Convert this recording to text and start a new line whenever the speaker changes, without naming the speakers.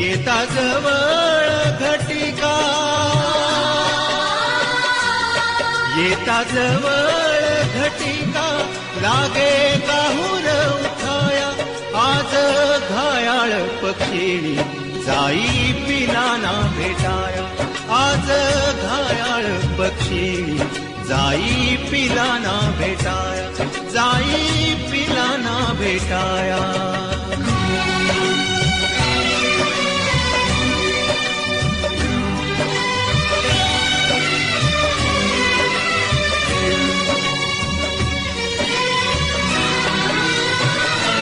येता जवळ घटिका, येता जवळ घटिका, लागे काहूर उठाया, आज घायाळ पक्षिणी जाई पिलाना भेटाया, आज घायाळ पक्षिणी जाई पिलाना भेटाया, जाई पिलाना भेटाया।